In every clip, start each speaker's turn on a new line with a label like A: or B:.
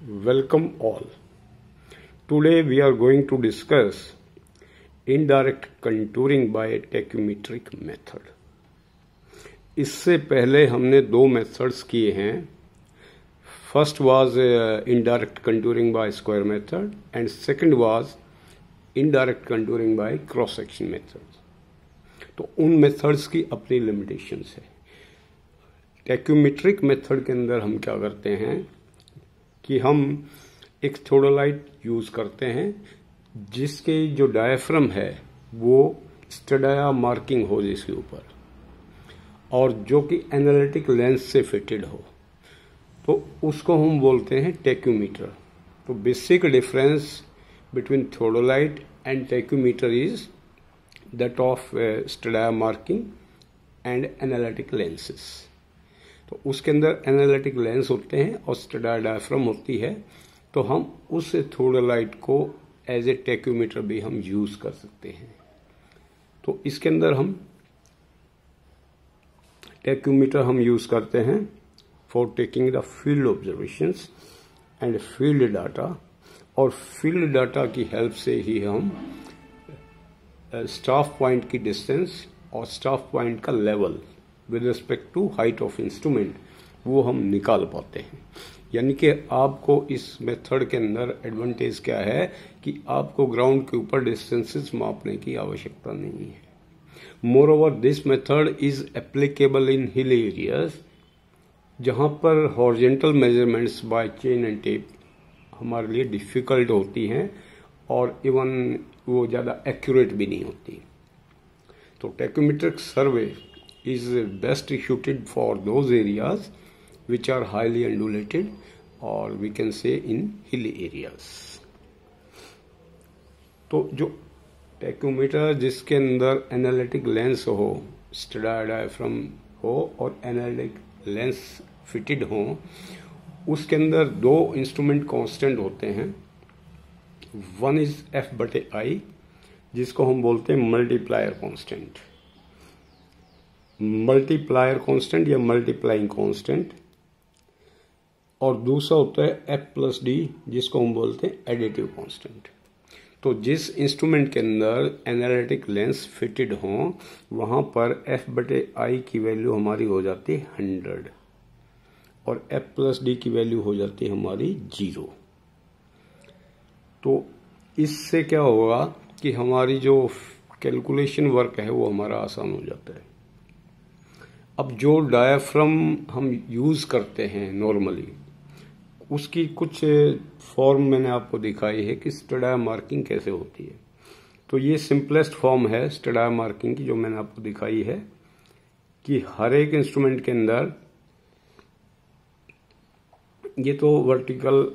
A: Welcome all. Today we are going to discuss indirect contouring by tachymetric method. इससे पहले हमने दो methods किए हैं. First was indirect contouring by square method and second was indirect contouring by cross section method. तो उन methods की अपनी लिमिटेशंस है. टैक्योमेट्रिक मेथड के अंदर हम क्या करते हैं कि हम एक थोडोलाइट यूज करते हैं जिसके जो डायफ्राम है वो स्टेडाया मार्किंग हो जिसके ऊपर और जो कि एनालिटिक लेंस से फिटेड हो, तो उसको हम बोलते हैं टैक्योमीटर. तो basic difference between theodolite and tacheometer is that of stadia marking and analytic lenses. तो उसके अंदर एनालिटिक लेंस होते हैं और स्टेडाया डायफ्राम होती है. तो हम उस थोडोलाइट को एज ए टैक्योमीटर भी हम यूज कर सकते हैं. तो इसके अंदर हम टैक्योमीटर हम यूज करते हैं for taking the field observations and field data, और फील्ड डाटा की हेल्प से ही हम स्टाफ पॉइंट की डिस्टेंस और स्टाफ पॉइंट का level with respect to height of instrument वो हम निकाल पाते हैं. यानी कि आपको इस मेथड के अंदर एडवांटेज क्या है कि आपको ग्राउंड के ऊपर डिस्टेंसेस मापने की आवश्यकता नहीं है. Moreover this method is applicable in hill areas जहां पर horizontal measurements by chain and tape हमारे लिए डिफिकल्ट होती हैं और इवन वो ज़्यादा एक्यूरेट भी नहीं होती. तो टैक्योमेट्रिक सर्वे is best suited for those areas which are highly undulated or we can say in hill areas. तो जो टैक्योमीटर जिसके अंदर एनालिटिक लेंस हो, स्टेडाया डायफ्राम हो और एनालिटिक लेंस फिटेड हो, उसके अंदर दो इंस्ट्रूमेंट कांस्टेंट होते हैं. वन इज F/I जिसको हम बोलते हैं मल्टीप्लायर कांस्टेंट, मल्टीप्लायर कांस्टेंट या मल्टीप्लाइंग कांस्टेंट, और दूसरा होता है F+D जिसको हम बोलते हैं एडिटिव कांस्टेंट. तो जिस इंस्ट्रूमेंट के अंदर एनालिटिक लेंस फिटेड हो वहां पर F/I की वैल्यू हमारी हो जाती है 100 और F+D की वैल्यू हो जाती है हमारी 0. तो इससे क्या होगा कि हमारी जो कैलकुलेशन वर्क है वो हमारा आसान हो जाता है. अब जो डायफ्राम हम यूज करते हैं नॉर्मली उसकी कुछ फॉर्म मैंने आपको दिखाई है कि स्टेडाया मार्किंग कैसे होती है. तो ये सिंपलेस्ट फॉर्म है स्टेडाया मार्किंग की जो मैंने आपको दिखाई है कि हर एक इंस्ट्रूमेंट के अंदर ये तो वर्टिकल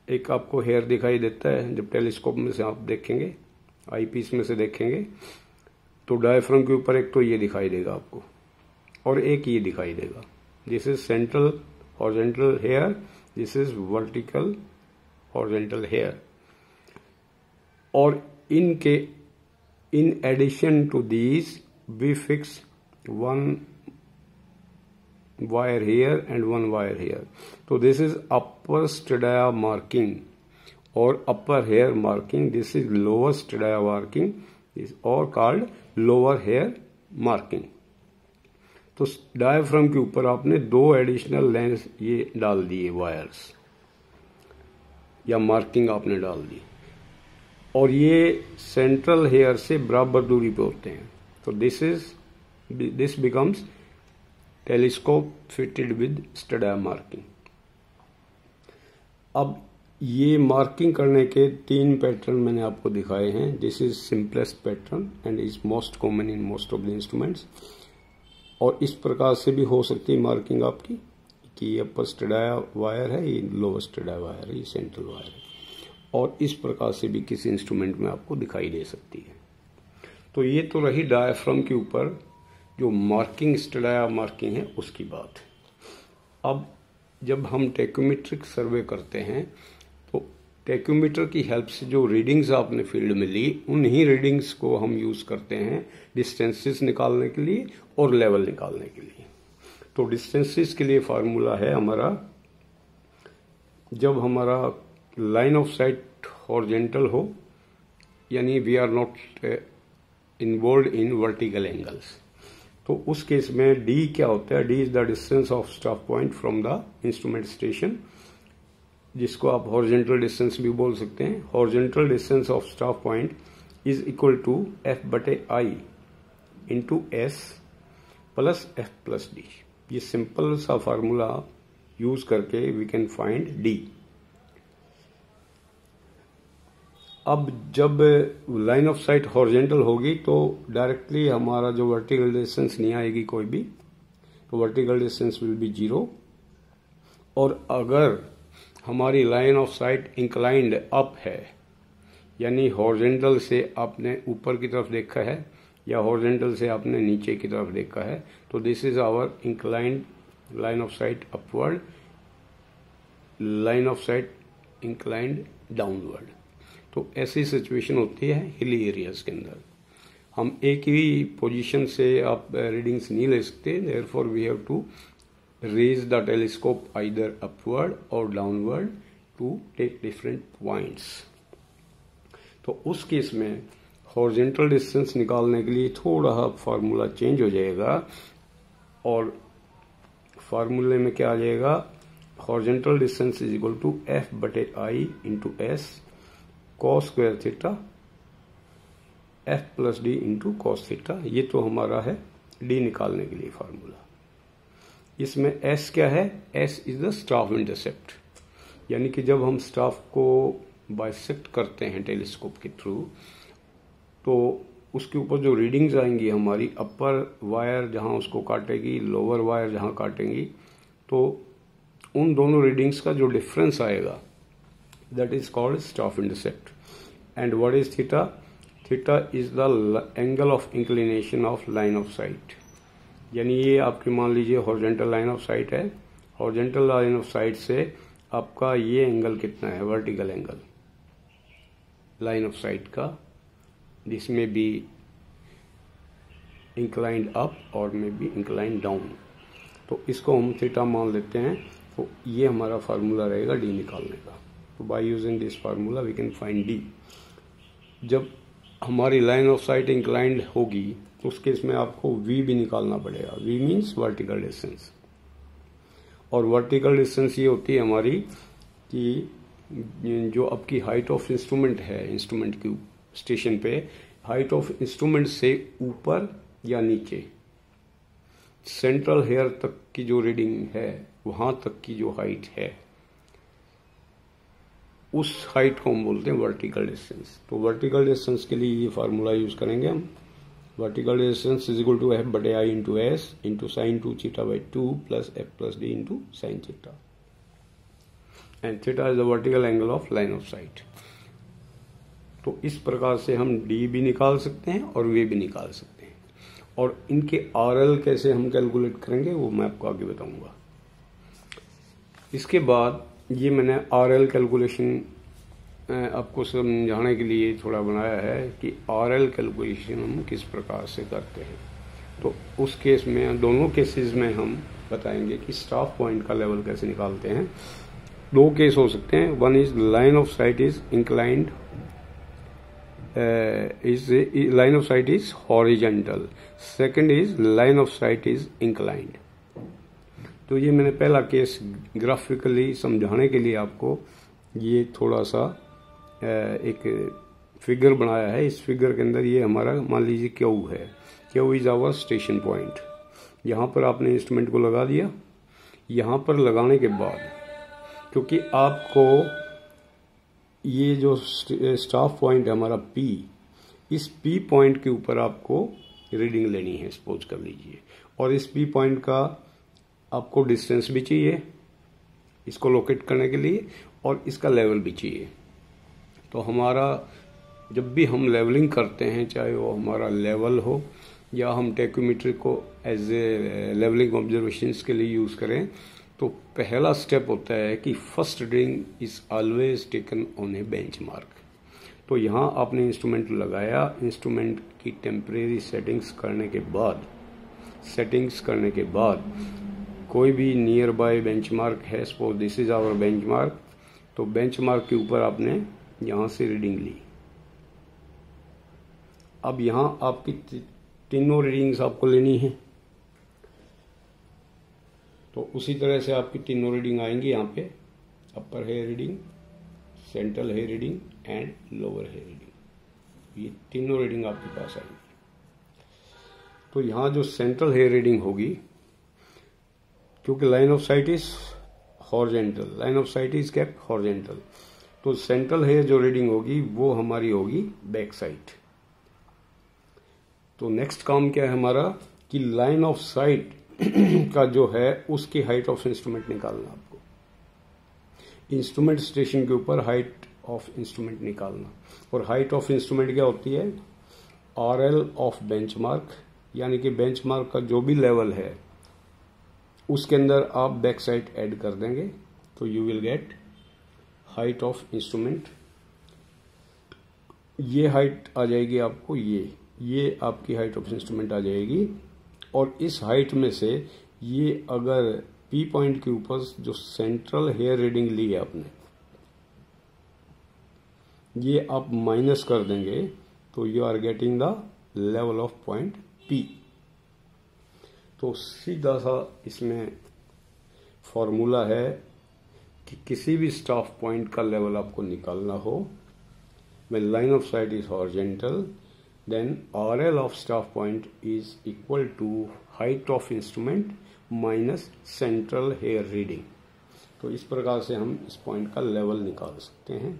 A: एक आपको हेयर दिखाई देता है. जब टेलीस्कोप में से आप देखेंगे, आईपीस में से देखेंगे, तो डायफ्राम के ऊपर एक तो ये दिखाई देगा आपको और एक ये दिखाई देगा. This is central horizontal hair, this is vertical horizontal hair. और इनके in addition to these we fix one wire hair and one wire hair. तो this is upper stadia marking और upper hair marking. This is lower stadia marking और called lower hair marking. तो diaphragm के ऊपर आपने दो additional lens ये डाल दिए, वायर्स या मार्किंग आपने डाल दी, और ये सेंट्रल हेयर से बराबर दूरी पे होते हैं. तो this becomes telescope fitted with stadia marking. अब ये मार्किंग करने के 3 पैटर्न मैंने आपको दिखाए हैं. This is simplest pattern and is most common in most of the instruments. और इस प्रकार से भी हो सकती है मार्किंग आपकी कि ये अपर स्टेडाया वायर है, ये लोअर स्टेडाया वायर है, ये सेंट्रल वायर है, और इस प्रकार से भी किसी इंस्ट्रूमेंट में आपको दिखाई दे सकती है. तो ये तो रही डायफ्राम के ऊपर जो मार्किंग स्टेडाया मार्किंग है उसकी बात. अब जब हम टैक्योमेट्रिक सर्वे करते हैं तो टैक्योमीटर की हेल्प से जो रीडिंग्स आपने फील्ड में ली उन्हीं रीडिंग्स को हम यूज करते हैं डिस्टेंसेस निकालने के लिए और लेवल निकालने के लिए. तो डिस्टेंसेस के लिए फार्मूला है हमारा जब हमारा लाइन ऑफ साइट हॉरिजॉन्टल हो, यानी we are not involve in vertical angles, तो उस केस में डी क्या होता है? D is the distance of staff point from the instrument station, जिसको आप हॉरिजॉन्टल डिस्टेंस भी बोल सकते हैं। Horizontal distance of staff point is equal to F/I into S plus F+D। ये सिंपल सा फार्मूला यूज करके वी कैन फाइंड डी। अब जब लाइन ऑफ साइट हॉरिजॉन्टल होगी तो डायरेक्टली हमारा जो वर्टिकल डिस्टेंस नहीं आएगी कोई भी, तो वर्टिकल डिस्टेंस विल बी 0। और अगर हमारी line of sight inclined up है, यानी हॉरिजॉन्टल से आपने ऊपर की तरफ देखा है या हॉरिजॉन्टल से आपने नीचे की तरफ देखा है, तो this is our inclined line of sight upward, line of sight inclined downward. तो ऐसी सिचुएशन होती है हिली एरियाज के अंदर। हम एक ही पोजीशन से आप रीडिंग्स नहीं ले सकते, therefore we have to raise the telescope either upward और downward to take different points. तो उस केस में हॉरिजॉन्टल डिस्टेंस निकालने के लिए थोड़ा फार्मूला चेंज हो जाएगा, और फार्मूले में क्या आ जाएगा? Horizontal distance is equal to F/I into S cos square theta F+D into cos theta. ये तो हमारा है डी निकालने के लिए फार्मूला। इसमें S क्या है? S is the staff intercept, यानी कि जब हम स्टाफ को बाइसेक्ट करते हैं टेलीस्कोप के थ्रू, तो उसके ऊपर जो रीडिंग्स आएंगी हमारी, अपर वायर जहां उसको काटेगी, लोअर वायर जहां काटेंगी, तो उन दोनों रीडिंग्स का जो डिफरेंस आएगा that is called staff intercept. And what is theta? Theta is the angle of inclination of line of sight। यानी ये आपकी मान लीजिए हॉरिजॉन्टल लाइन ऑफ साइट है, हॉरिजॉन्टल लाइन ऑफ साइट से आपका ये एंगल कितना है? Vertical angle line of site का, दिस में बी इंक्लाइंड अप और में बी इंक्लाइंड डाउन, तो इसको हम थीटा मान लेते हैं। तो ये हमारा फार्मूला रहेगा डी निकालने का। तो by using this formula we can find D. जब हमारी लाइन ऑफ साइट इंक्लाइंड होगी तो उस केस में आपको वी भी निकालना पड़ेगा। वी मीन्स वर्टिकल डिस्टेंस, और वर्टिकल डिस्टेंस ये होती है हमारी कि जो आपकी हाइट ऑफ इंस्ट्रूमेंट है, इंस्ट्रूमेंट की स्टेशन पे हाइट ऑफ इंस्ट्रूमेंट से ऊपर या नीचे सेंट्रल हेयर तक की जो रीडिंग है, वहां तक की जो हाइट है, उस हाइट को हम बोलते हैं वर्टिकल डिस्टेंस। तो वर्टिकल डिस्टेंस के लिए ये फार्मूला यूज करेंगे हम। Vertical distance is equal to F/I into S into sine 2θ/2 plus F+D into sine theta, and theta is the vertical angle of line of sight. तो इस प्रकार से हम डी भी निकाल सकते हैं और वे भी निकाल सकते हैं, और इनके RL कैसे हम कैलकुलेट करेंगे वो मैं आपको आगे बताऊंगा। इसके बाद ये मैंने RL कैलकुलेशन आपको समझाने के लिए थोड़ा बनाया है कि RL कैलकुलेशन हम किस प्रकार से करते हैं। तो उस केस में, दोनों केसेस में हम बताएंगे कि स्टाफ पॉइंट का लेवल कैसे निकालते हैं। दो केस हो सकते हैं, one is line of sight is inclined, line of sight is horizontal, second is line of sight is inclined. तो ये मैंने पहला केस ग्राफिकली समझाने के लिए आपको ये थोड़ा सा एक फिगर बनाया है। इस फिगर के अंदर ये हमारा मान लीजिए क्यू है, Q is our station point. यहाँ पर आपने इंस्ट्रूमेंट को लगा दिया। यहाँ पर लगाने के बाद, क्योंकि आपको ये जो स्टाफ पॉइंट है हमारा P, इस P पॉइंट के ऊपर आपको रीडिंग लेनी है, सपोज कर लीजिए, और इस P पॉइंट का आपको डिस्टेंस भी चाहिए इसको लोकेट करने के लिए, और इसका लेवल भी चाहिए। तो हमारा जब भी हम लेवलिंग करते हैं, चाहे वो हमारा लेवल हो या हम टेक्योमीटर को एज ए लेवलिंग ऑब्जर्वेशंस के लिए यूज़ करें, तो पहला स्टेप होता है कि first reading is always taken on A benchmark. तो यहाँ आपने इंस्ट्रूमेंट लगाया, इंस्ट्रूमेंट की टेम्परेरी सेटिंग्स करने के बाद कोई भी नियर बाय बेंचमार्क है, suppose this is our benchmark, तो बेंचमार्क के ऊपर आपने यहां से रीडिंग ली। अब यहां आपकी तीनों रीडिंग्स आपको लेनी है, तो उसी तरह से आपकी तीनों रीडिंग आएंगी यहाँ पे, upper hair reading, central hair reading and lower hair reading. ये तीनों रीडिंग आपके पास आएंगी। तो यहाँ जो सेंट्रल हेयर रीडिंग होगी, क्योंकि line of sight is horizontal, line of sight is kept horizontal, तो सेंट्रल हेयर जो रीडिंग होगी वो हमारी होगी बैक साइड। तो नेक्स्ट काम क्या है हमारा कि लाइन ऑफ साइट का जो है उसकी हाइट ऑफ इंस्ट्रूमेंट निकालना। आपको इंस्ट्रूमेंट स्टेशन के ऊपर हाइट ऑफ इंस्ट्रूमेंट निकालना, और हाइट ऑफ इंस्ट्रूमेंट क्या होती है, RL ऑफ बेंचमार्क, यानी कि बेंचमार्क का जो भी लेवल है उसके अंदर आप बैक साइड ऐड कर देंगे, तो you will get height of instrument. ये हाइट आ जाएगी आपको, ये आपकी हाइट ऑफ इंस्ट्रूमेंट आ जाएगी। और इस हाइट में से ये अगर P पॉइंट के ऊपर जो सेंट्रल हेयर रीडिंग ली है आपने, ये आप माइनस कर देंगे, तो you are getting the level of point P। तो सीधा सा इसमें फॉर्मूला है कि किसी भी स्टाफ पॉइंट का लेवल आपको निकालना हो, when line of sight is horizontal, then RL of staff point is equal to height of instrument minus central hair reading। तो इस प्रकार से हम इस पॉइंट का लेवल निकाल सकते हैं।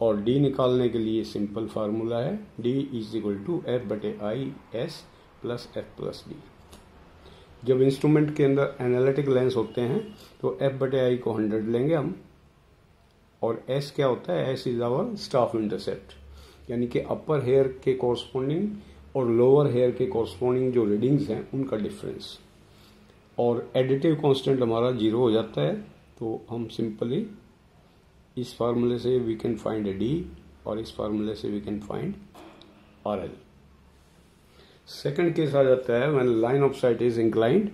A: और D निकालने के लिए सिंपल फार्मूला है, D is equal to F/I/S plus F+D। जब इंस्ट्रूमेंट के अंदर एनालिटिक लेंस होते हैं तो F/I को 100 लेंगे हम, और S क्या होता है, S is our staff intercept, यानी कि अपर हेयर के कॉरस्पॉन्डिंग और लोअर हेयर के कॉरस्पॉन्डिंग जो रीडिंग्स हैं उनका डिफरेंस। और एडिटिव कांस्टेंट हमारा 0 हो जाता है, तो हम सिंपली इस फार्मूले से वी कैन फाइंड D, और इस फार्मूले से we can find RL। Second case आ जाता है when line of sight is inclined.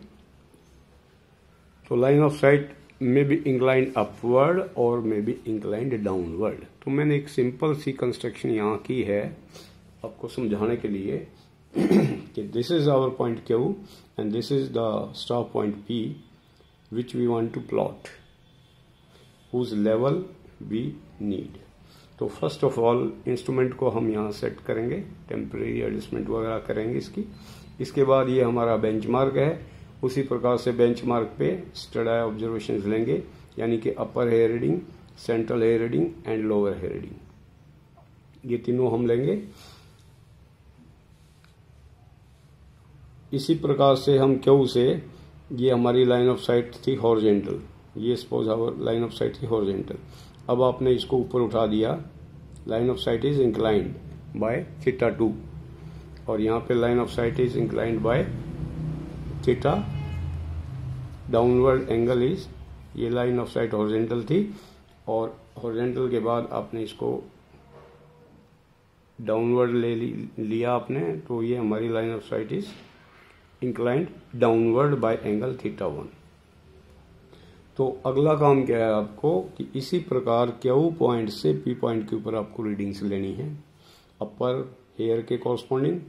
A: तो line of sight may be inclined upward और मे बी इंक्लाइंड डाउनवर्ड। तो मैंने एक सिंपल सी कंस्ट्रक्शन यहाँ की है आपको समझाने के लिए कि this is our point Q and this is the staff point P which we want to plot, whose level we need. तो फर्स्ट ऑफ ऑल इंस्ट्रूमेंट को हम यहाँ सेट करेंगे, टेम्परेरी एडजस्टमेंट वगैरह करेंगे इसकी। इसके बाद ये हमारा बेंचमार्क है, उसी प्रकार से बेंचमार्क पे स्टड आई ऑब्जर्वेशंस लेंगे, यानी कि upper hair reading, central hair reading and lower hair reading, ये तीनों हम लेंगे। इसी प्रकार से हम Q से, ये हमारी लाइन ऑफ साइट थी हॉरिजेंटल, ये suppose our line of sight थी हॉरिजेंटल। अब आपने इसको ऊपर उठा दिया, line of sight is inclined by θ2, और यहाँ पे line of sight is inclined by theta, downward angle is, ये लाइन ऑफ साइट हॉरिजेंटल थी, और हॉरिजेंटल के बाद आपने इसको डाउनवर्ड लिया आपने, तो ये हमारी line of sight is inclined downward by angle θ1। तो अगला काम क्या है आपको कि इसी प्रकार Q पॉइंट से P पॉइंट के ऊपर आपको रीडिंग्स लेनी है, अपर हेयर के कॉरस्पॉन्डिंग,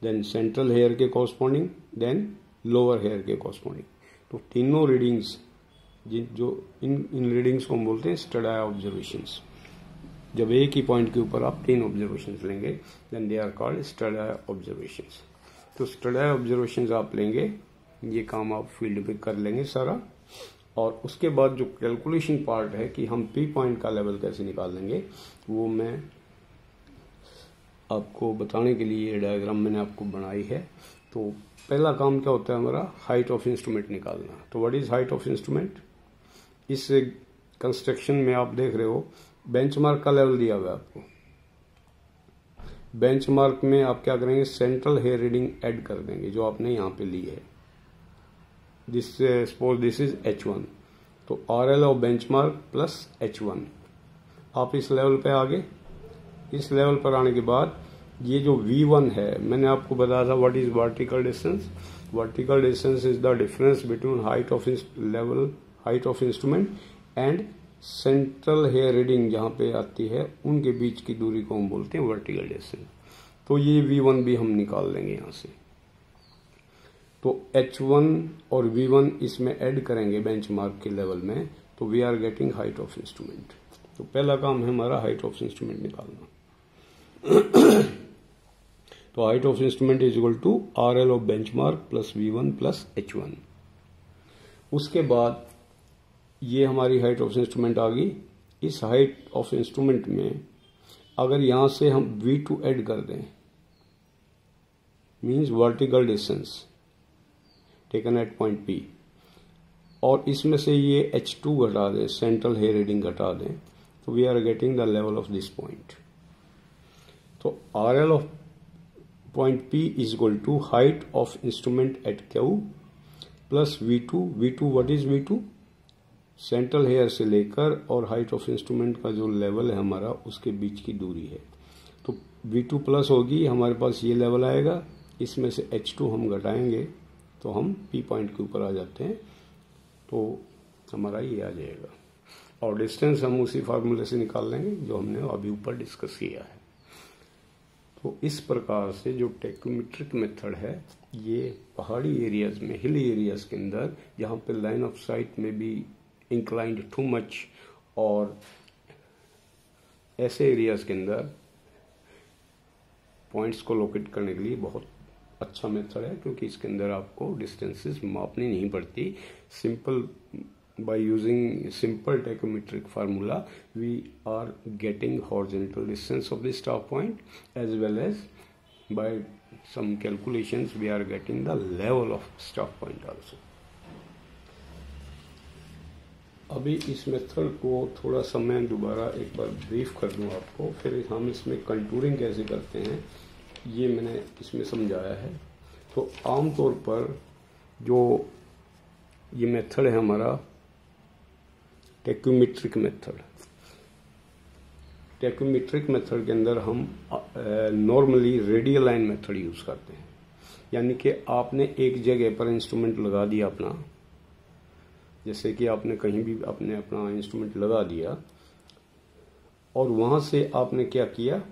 A: देन सेंट्रल हेयर के कॉरस्पॉन्डिंग, देन लोअर हेयर के कॉरस्पॉन्डिंग। तो तीनों रीडिंग्स जो इन रीडिंग्स को हम बोलते हैं स्टड आई ऑब्जर्वेशंस। जब एक ही पॉइंट के ऊपर आप 3 ऑब्जर्वेशंस लेंगे then they are called stadia observations. तो स्टड आई ऑब्जर्वेशंस आप लेंगे, ये काम आप फील्ड पे कर लेंगे सारा, और उसके बाद जो कैलकुलेशन पार्ट है कि हम P पॉइंट का लेवल कैसे निकाल लेंगे, वो मैं आपको बताने के लिए ये डायग्राम मैंने आपको बनाई है। तो पहला काम क्या होता है हमारा, हाइट ऑफ इंस्ट्रूमेंट निकालना। तो what is height of instrument, इस कंस्ट्रक्शन में आप देख रहे हो बेंचमार्क का लेवल दिया हुआ है आपको। बेंचमार्क में आप क्या करेंगे, सेंट्रल हेयर रीडिंग ऐड कर देंगे जो आपने यहाँ पे ली है, this suppose this is H1, तो RL of benchmark plus H1। आप इस लेवल पे आ गए। इस लेवल पर आने के बाद ये जो V1 है, मैंने आपको बताया था what is vertical distance. Vertical distance is the difference between height of level, height of instrument and central hair reading जहाँ पे आती है उनके बीच की दूरी को हम बोलते हैं वर्टिकल डिस्टेंस। तो ये V1 भी हम निकाल लेंगे यहाँ से। तो H1 और V1 इसमें ऐड करेंगे बेंचमार्क के लेवल में, तो we are getting height of instrument. तो पहला काम है हमारा हाइट ऑफ इंस्ट्रूमेंट निकालना। तो height of instrument is equal to RL of benchmark plus V1 plus H1। उसके बाद ये हमारी हाइट ऑफ इंस्ट्रूमेंट आ गई। इस हाइट ऑफ इंस्ट्रूमेंट में अगर यहां से हम V2 ऐड कर दें, means vertical distance taken at point P, और इसमें से ये H2 घटा दें, सेंट्रल हेयर रीडिंग घटा दें, तो we are getting the level of this point. तो RL of point P is equal to height of instrument at Q plus V2। V2 what is V2? Central hair से लेकर और height of instrument का जो level है हमारा उसके बीच की दूरी है। तो V2 प्लस होगी, हमारे पास ये लेवल आएगा, इसमें से H2 हम घटाएंगे तो हम P पॉइंट के ऊपर आ जाते हैं, तो हमारा ये आ जाएगा। और डिस्टेंस हम उसी फार्मूले से निकाल लेंगे जो हमने अभी ऊपर डिस्कस किया है। तो इस प्रकार से जो टेक्योमेट्रिक मेथड है ये पहाड़ी एरियाज में, हिली एरियाज के अंदर जहाँ पे लाइन ऑफ साइट में भी इंक्लाइंड टू मच, और ऐसे एरियाज के अंदर पॉइंट्स को लोकेट करने के लिए बहुत अच्छा मेथड है, क्योंकि इसके अंदर आपको डिस्टेंसेस मापनी नहीं पड़ती। Simple by using simple tacheometric formula we are getting horizontal distance of the staff point as well as by some calculations we are getting the level of staff point also. अभी इस method को थोड़ा सा मैं दोबारा एक बार brief कर दूं आपको, फिर हम इसमें कंटूरिंग कैसे करते हैं ये मैंने इसमें समझाया है। तो आमतौर पर जो ये मेथड है हमारा टेक्योमेट्रिक मेथड, टेक्योमेट्रिक मेथड के अंदर हम normally radial line method use करते हैं। यानी कि आपने एक जगह पर इंस्ट्रूमेंट लगा दिया अपना, जैसे कि आपने कहीं भी अपना इंस्ट्रूमेंट लगा दिया और वहां से आपने क्या किया,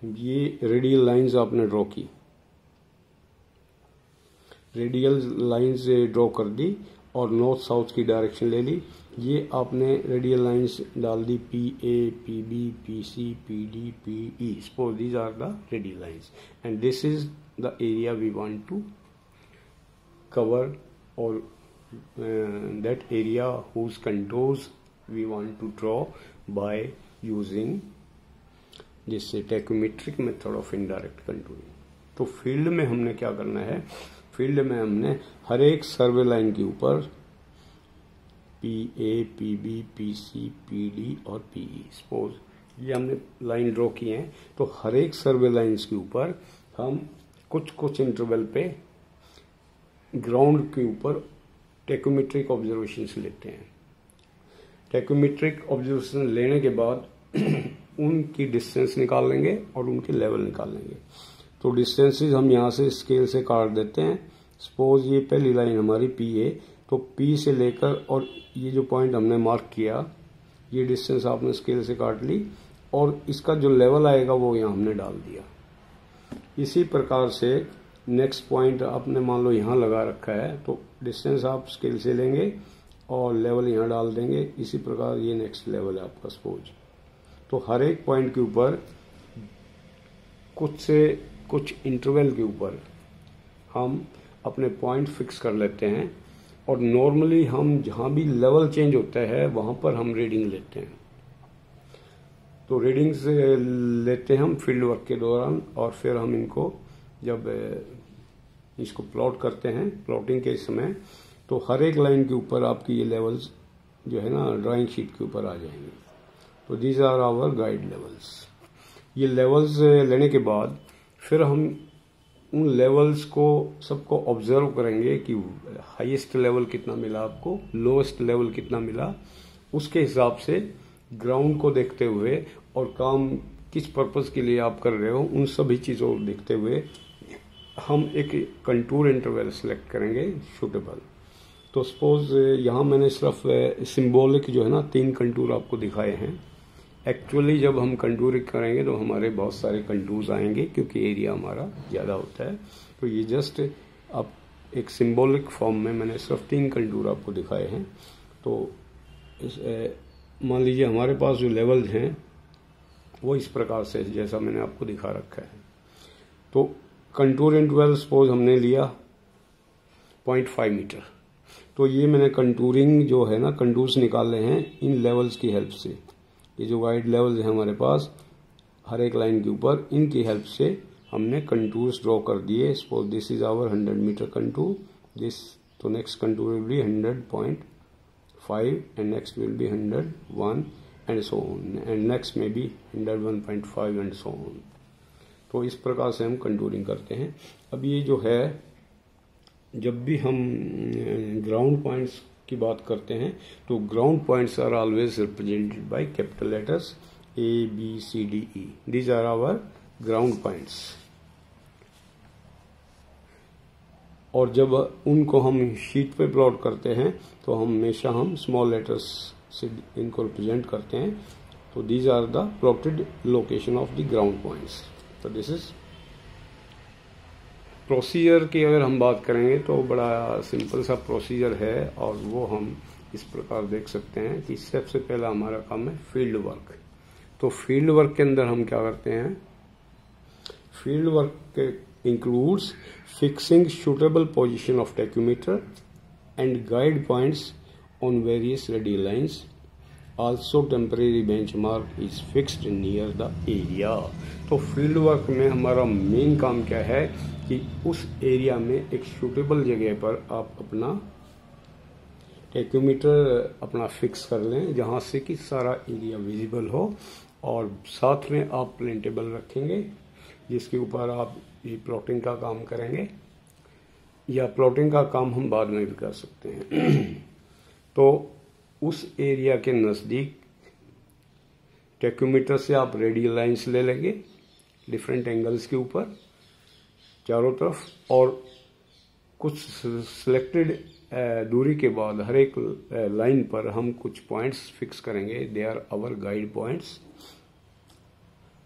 A: ये रेडियल लाइंस आपने ड्रॉ की, रेडियल लाइंस ड्रॉ कर दी और नॉर्थ साउथ की डायरेक्शन ले ली। ये आपने रेडियल लाइंस डाल दी PA, PB, PC, PD, PE। Suppose these are the radial lines and this is the area we want to cover, और that area whose contours we want to draw by using this tacheometric method of indirect contouring. तो field में हमने क्या करना है, field में हमने हर एक सर्वे लाइन के ऊपर PA, PB, PC, PD और PE, सपोज ये हमने लाइन ड्रॉ की है, तो हर एक सर्वे लाइन्स के ऊपर हम कुछ कुछ इंटरवल पे ग्राउंड के ऊपर टेक्योमेट्रिक ऑब्जर्वेशन लेते हैं। टेक्योमेट्रिक ऑब्जर्वेशन लेने के बाद उनकी डिस्टेंस निकाल लेंगे और उनके लेवल निकाल लेंगे। तो डिस्टेंसेस हम यहाँ से स्केल से काट देते हैं। सपोज ये पहली लाइन हमारी PA, तो P से लेकर और ये जो पॉइंट हमने मार्क किया, ये डिस्टेंस आपने स्केल से काट ली और इसका जो लेवल आएगा वो यहाँ हमने डाल दिया। इसी प्रकार से नेक्स्ट पॉइंट आपने मान लो यहाँ लगा रखा है, तो डिस्टेंस आप स्केल से लेंगे और लेवल यहाँ डाल देंगे। इसी प्रकार ये नेक्स्ट लेवल है आपका सपोज। तो हर एक पॉइंट के ऊपर कुछ से कुछ इंटरवल के ऊपर हम अपने पॉइंट फिक्स कर लेते हैं, और नॉर्मली हम जहाँ भी लेवल चेंज होता है वहाँ पर हम रीडिंग लेते हैं। तो रीडिंग्स लेते हैं हम फील्ड वर्क के दौरान, और फिर हम इनको जब इसको प्लॉट करते हैं, प्लॉटिंग के समय, तो हर एक लाइन के ऊपर आपकी ये लेवल्स जो है ना ड्राइंग शीट के ऊपर आ जाएंगे। तो these are our guide levels. ये लेवल्स लेने के बाद फिर हम उन लेवल्स को सबको ऑब्जर्व करेंगे कि हाईएस्ट लेवल कितना मिला आपको, लोएस्ट लेवल कितना मिला। उसके हिसाब से ग्राउंड को देखते हुए और काम किस पर्पस के लिए आप कर रहे हो, उन सभी चीज़ों को देखते हुए हम एक कंटूर इंटरवल सेलेक्ट करेंगे सूटेबल। तो तो सपोज यहाँ मैंने सिर्फ सिंबॉलिक जो है ना 3 कंटूर आपको दिखाए हैं। एक्चुअली जब हम कंटूरिंग करेंगे तो हमारे बहुत सारे कंटूर्स आएंगे क्योंकि एरिया हमारा ज़्यादा होता है। तो ये जस्ट अब एक सिंबॉलिक फॉर्म में मैंने सिर्फ 3 कंटूर आपको दिखाए हैं। तो मान लीजिए हमारे पास जो लेवल्स हैं वो इस प्रकार से जैसा मैंने आपको दिखा रखा है। तो कंटूर इंटरवल सपोज हमने लिया 0.5 मीटर। तो ये मैंने कंटूरिंग जो है ना कंटूर्स निकाले हैं इन लेवल्स की हेल्प से। ये जो गाइड लेवल्स हैं हमारे पास हर एक लाइन के ऊपर, इनकी हेल्प से हमने कंटूर्स ड्रॉ कर दिए। Suppose this is our 100 metre contour, this तो next contour will be 100.5 and next will be 101 and so on, and next may be 101.5 and so on. तो इस प्रकार से हम कंटूरिंग करते हैं। अब ये जो है जब भी हम ग्राउंड पॉइंट्स की बात करते हैं तो ground points are always represented by capital letters ABCDE। These are our ground points. और जब उनको हम शीट पे प्लॉट करते हैं तो हमेशा हम स्मॉल लेटर्स से इनको रिप्रेजेंट करते हैं। तो these are the plotted location of the ground points. तो दिस इज प्रोसीजर की अगर हम बात करेंगे तो बड़ा सिंपल सा प्रोसीजर है और वो हम इस प्रकार देख सकते हैं कि सबसे पहला हमारा काम है फील्ड वर्क। तो फील्ड वर्क के अंदर हम क्या करते हैं, field work includes fixing suitable position of tacheometer and guide points on various radial lines. Also temporary benchmark is fixed near the area। तो फील्ड वर्क में हमारा मेन काम क्या है कि उस एरिया में एक सूटेबल जगह पर आप अपना टैक्योमीटर अपना फिक्स कर लें जहां से कि सारा एरिया विजिबल हो, और साथ में आप प्लेन टेबल रखेंगे जिसके ऊपर आप ये प्लॉटिंग का काम करेंगे, या प्लॉटिंग का काम हम बाद में भी कर सकते हैं। तो उस एरिया के नज़दीक टैक्योमीटर से आप रेडियल लाइंस ले लेंगे डिफरेंट एंगल्स के ऊपर चारों तरफ, और कुछ सिलेक्टेड दूरी के बाद हर एक लाइन पर हम कुछ पॉइंट्स फिक्स करेंगे। They are our guide points.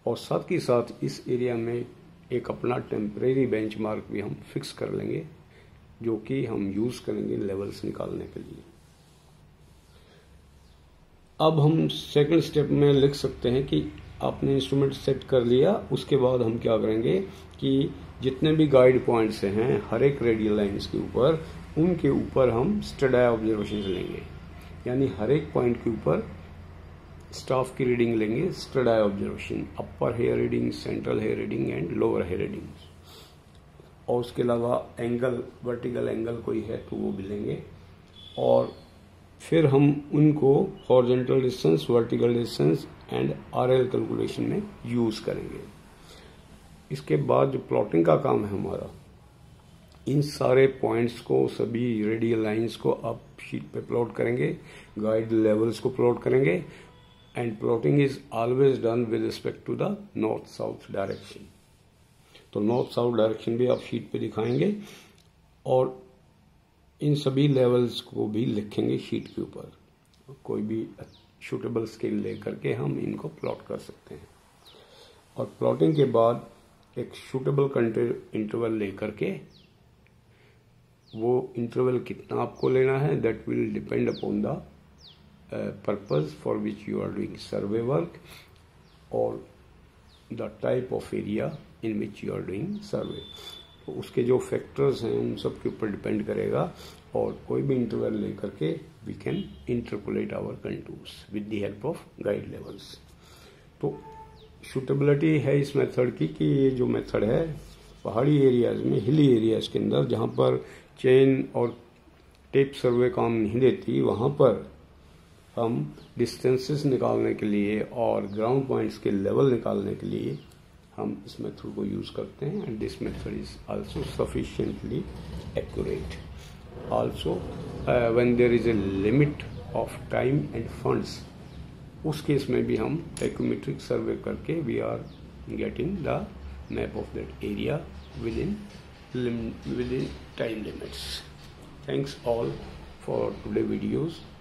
A: और साथ ही साथ इस एरिया में एक अपना टेम्परेरी बेंचमार्क भी हम फिक्स कर लेंगे जो कि हम यूज़ करेंगे लेवल्स निकालने के लिए। अब हम सेकंड स्टेप में लिख सकते हैं कि आपने इंस्ट्रूमेंट सेट कर लिया, उसके बाद हम क्या करेंगे कि जितने भी गाइड पॉइंट्स हैं हर एक रेडियल लाइंस के ऊपर, उनके ऊपर हम स्टडी ऑब्जर्वेशन लेंगे। यानी हर एक पॉइंट के ऊपर स्टाफ की रीडिंग लेंगे, stadia observation, upper hair reading, central hair reading and lower hair reading. और उसके अलावा एंगल, वर्टिकल एंगल कोई है तो वो भी लेंगे। और फिर हम उनको horizontal distance, vertical distance and RL calculation में यूज करेंगे। इसके बाद जो प्लॉटिंग का काम है हमारा, इन सारे पॉइंट्स को, सभी रेडियल लाइंस को आप शीट पे प्लॉट करेंगे, गाइड लेवल्स को प्लॉट करेंगे, and plotting is always done with respect to the north south direction. तो नॉर्थ साउथ डायरेक्शन भी आप शीट पे दिखाएंगे और इन सभी लेवल्स को भी लिखेंगे शीट के ऊपर। कोई भी सूटेबल स्केल लेकर के हम इनको प्लॉट कर सकते हैं। और प्लॉटिंग के बाद एक सूटेबल इंटरवल लेकर के, वो इंटरवल कितना आपको लेना है that will depend upon the purpose for which you are doing survey work और the type of area in which you are doing survey. तो उसके जो फैक्टर्स हैं उन सब के ऊपर डिपेंड करेगा, और कोई भी इंटरवल लेकर के we can interpolate our contours with the help of guide levels. तो सूटेबिलिटी है इस मेथड की कि ये जो मेथड है पहाड़ी एरियाज में, हिली एरियाज के अंदर जहाँ पर चेन और टेप सर्वे काम नहीं देती, वहाँ पर हम डिस्टेंसेस निकालने के लिए और ग्राउंड पॉइंट्स के लेवल निकालने के लिए हम इस मेथड को यूज करते हैं। And this method is also sufficiently accurate. Also when there is a limit of time and funds, उस केस में भी हम टैक्योमेट्रिक सर्वे करके we are getting the map of that area within time limits. Thanks all for today videos.